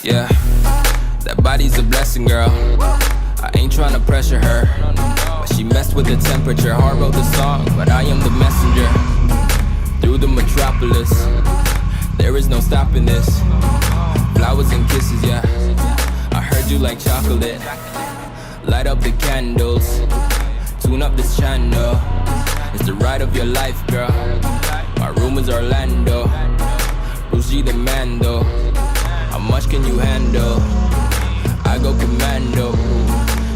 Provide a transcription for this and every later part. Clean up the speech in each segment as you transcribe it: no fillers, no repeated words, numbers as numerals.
Yeah, that body's a blessing, girl. I ain't tryna pressure her, but she messed with the temperature. Hard wrote the song, but I am the messenger. Through the metropolis, there is no stopping this. Flowers and kisses, yeah. I heard you like chocolate. Light up the candles, tune up this channel. It's the ride of your life, girl. My room is Orlando, Bougie the Mando. How much can you handle? I go commando.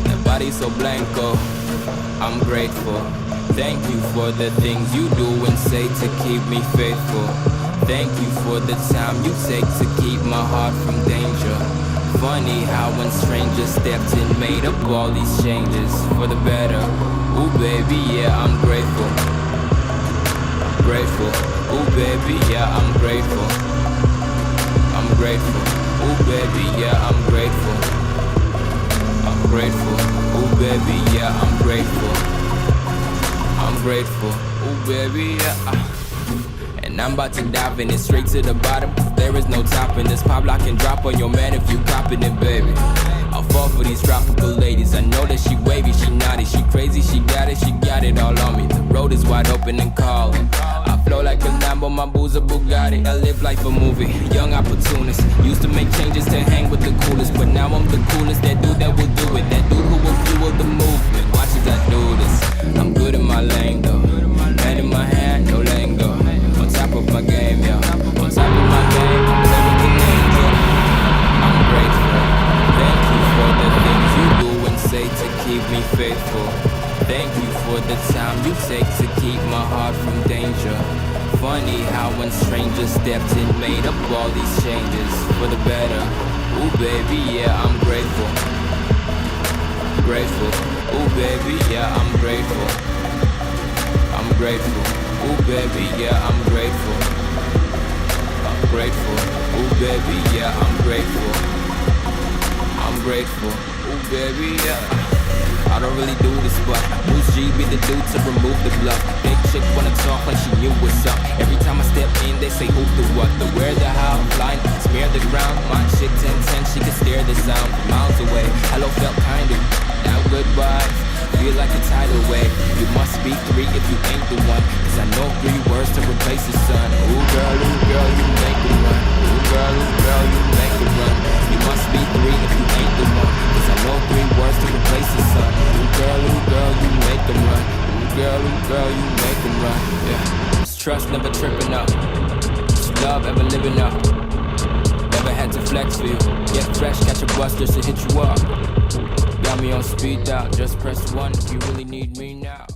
That body's so blanco. I'm grateful. Thank you for the things you do and say to keep me faithful. Thank you for the time you take to keep my heart from danger. Funny how when strangers stepped in, made up all these changes for the better. Ooh baby, yeah, I'm grateful. Grateful. Ooh baby, yeah, I'm grateful. I'm grateful. Ooh baby, yeah, I'm grateful. I'm grateful. Ooh baby, yeah, I'm grateful. I'm grateful. Ooh baby, yeah. And I'm about to dive in it straight to the bottom. There is no topping this. Pop lock and drop on your man if you copping it, baby. I'll fall for these tropical ladies. I know that she wavy, she naughty, she crazy, she got it all on me. The road is wide open and calling. I flow like a Lambo, my boo's a Bugatti. I live like a movie, young opportunist. Used to make changes to hang with the coolest, but now I'm the coolest. That dude that will do it, that dude who will fuel the movement. Watch as I do this. I'm good in my lane though. Hand in my hand, no letting go. On top of my game, yo. On top of my game, I'm living an angel. I'm grateful. Thank you for the things you do and say to keep me faithful. Thank you for the time you take to keep my heart from danger. Funny how when strangers stepped in, made up all these changes for the better. Ooh baby, yeah, I'm grateful. Grateful. Ooh baby, yeah, I'm grateful. I'm grateful. Ooh baby, yeah, I'm grateful. I'm grateful. Ooh baby, yeah, I'm grateful. I'm grateful. Ooh baby, yeah. I don't really do this, but Bruce G be the dude to remove the bluff. Big chick wanna talk like she knew what's up. Every time I step in, they say who the what, the where, the how. Blind, smear the ground. My chick 10-10, she can stare the sound from miles away. Hello felt kinda, now goodbye. Feel like a tidal wave. You must speak three if you ain't the one. Cause I know 3 words to replace the sun. Ooh girl, you make it run. Ooh girl, you make it run. You must be 3 if you ain't the one. Cause I know 3 words to replace the sun. Ooh girl, you make them run. Ooh girl, you make them run. Yeah. It's trust never tripping up. It's love ever living up. Never had to flex for you. Get fresh, catch a bus just to hit you up. Got me on speed dial, just press 1 if you really need me now.